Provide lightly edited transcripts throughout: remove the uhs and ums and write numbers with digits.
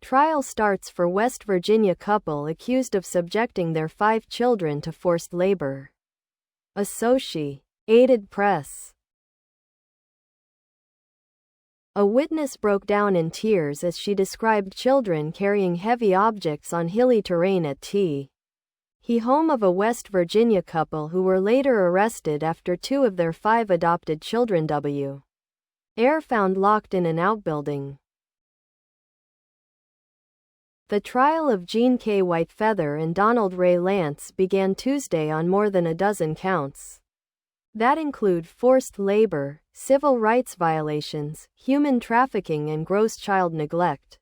Trial starts for West Virginia couple accused of subjecting their 5 children to forced labor. Associated Press. A witness broke down in tears as she described children carrying heavy objects on hilly terrain at T. home of a West Virginia couple who were later arrested after 2 of their 5 adopted children were found locked in an outbuilding. The trial of Jean K. Whitefeather and Donald Ray Lance began Tuesday on more than a dozen counts that include forced labor, civil rights violations, human trafficking, and gross child neglect.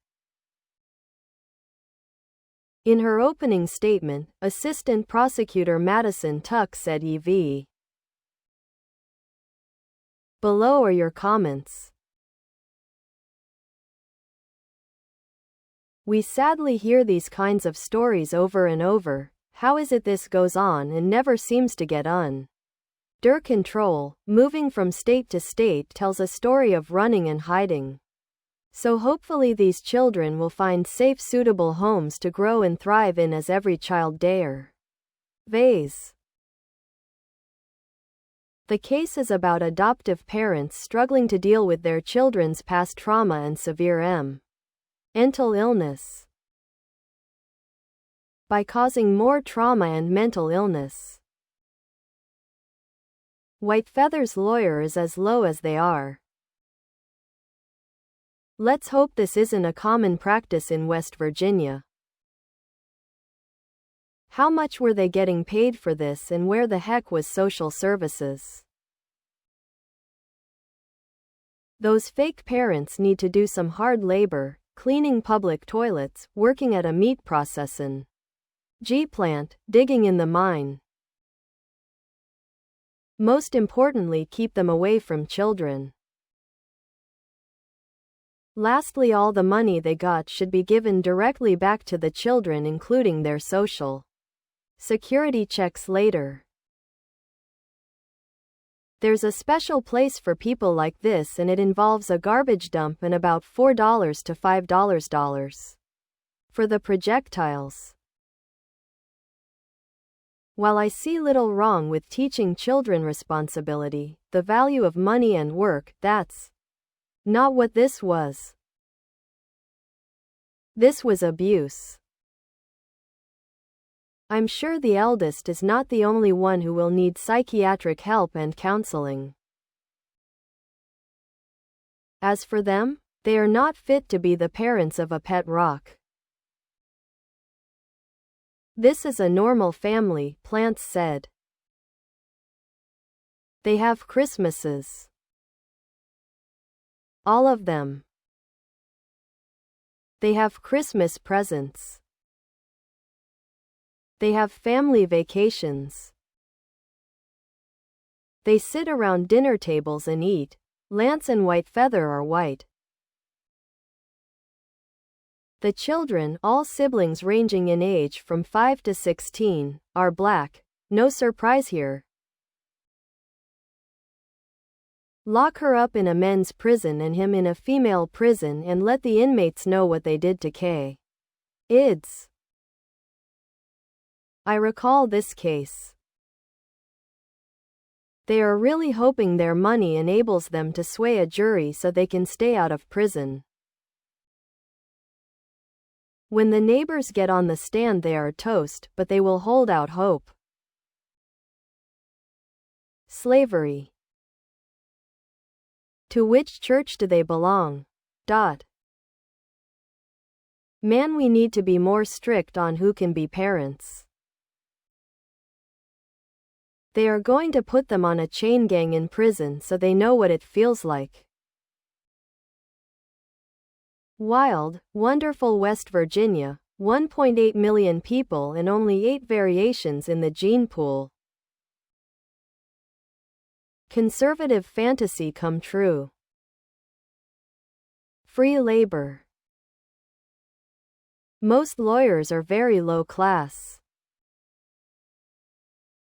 In her opening statement, Assistant Prosecutor Madison Tuck said EV. Below are your comments. We sadly hear these kinds of stories over and over. How is it this goes on and never seems to get under control? Moving from state to state tells a story of running and hiding. So hopefully these children will find safe, suitable homes to grow and thrive in, as every child deserves. The case is about adoptive parents struggling to deal with their children's past trauma and severe mental illness by causing more trauma and mental illness. Whitefeather's lawyer is as low as they are. Let's hope this isn't a common practice in West Virginia. How much were they getting paid for this, and where the heck was social services? Those fake parents need to do some hard labor, cleaning public toilets, working at a meat processing plant, digging in the mine. Most importantly, keep them away from children. Lastly, all the money they got should be given directly back to the children, including their social security checks later. There's a special place for people like this, and it involves a garbage dump and about $4 to $5 for the projectiles. While I see little wrong with teaching children responsibility, the value of money and work, that's not what this was. This was abuse. I'm sure the eldest is not the only one who will need psychiatric help and counseling. As for them, they are not fit to be the parents of a pet rock. This is a normal family, Plants said. They have Christmases. All of them. They have Christmas presents. They have family vacations. They sit around dinner tables and eat. Lance and Whitefeather are white. The children, all siblings ranging in age from 5 to 16, are black. No surprise here. Lock her up in a men's prison and him in a female prison, and let the inmates know what they did to kids. I recall this case. They are really hoping their money enables them to sway a jury so they can stay out of prison. When the neighbors get on the stand, they are toast, but they will hold out hope. Slavery. To which church do they belong? Man, we need to be more strict on who can be parents. They are going to put them on a chain gang in prison so they know what it feels like. Wild, wonderful West Virginia, 1.8 million people and only 8 variations in the gene pool. Conservative fantasy come true. Free labor. Most lawyers are very low class.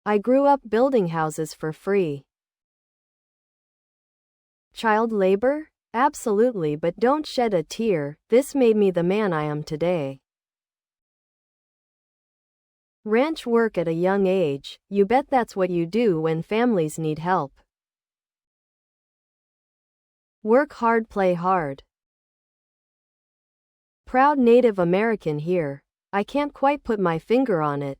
I grew up building houses for free. Child labor? Absolutely, but don't shed a tear, this made me the man I am today. Ranch work at a young age, you bet that's what you do when families need help. Work hard, play hard. Proud Native American here. I can't quite put my finger on it,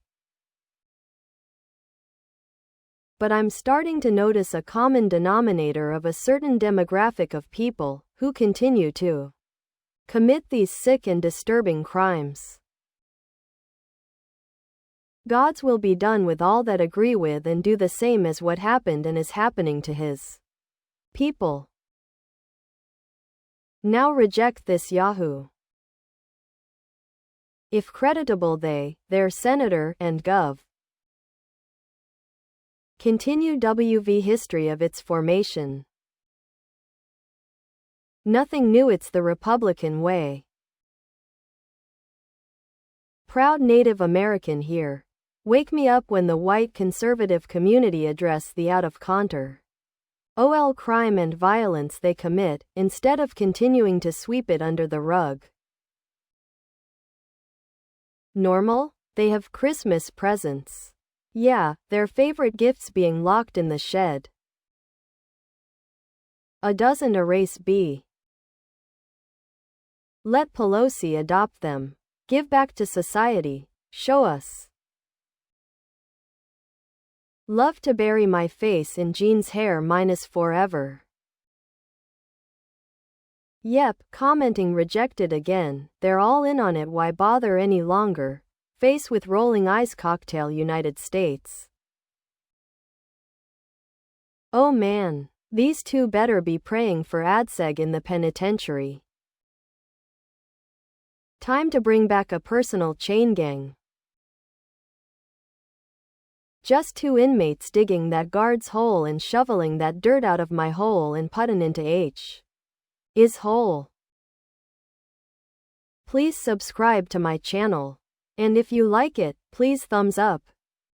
but I'm starting to notice a common denominator of a certain demographic of people who continue to commit these sick and disturbing crimes. God's will be done with all that agree with and do the same as what happened and is happening to his people. Now reject this Yahoo. If creditable their senator and gov. Continue WV history of its formation. Nothing new, it's the Republican way. Proud Native American here. Wake me up when the white conservative community address the out of counter OL crime and violence they commit, instead of continuing to sweep it under the rug. Normal? They have Christmas presents. Yeah, their favorite gifts being locked in the shed. A dozen erase B. Let Pelosi adopt them. Give back to society. Show us. Love to bury my face in jeans hair minus forever. Yep, commenting rejected again. They're all in on it, why bother any longer? Face with rolling eyes cocktail United States. Oh man, these two better be praying for ADSEG in the penitentiary. Time to bring back a personal chain gang. Just two inmates digging that guard's hole and shoveling that dirt out of my hole and puttin' into is hole. Please subscribe to my channel. And if you like it, please thumbs up.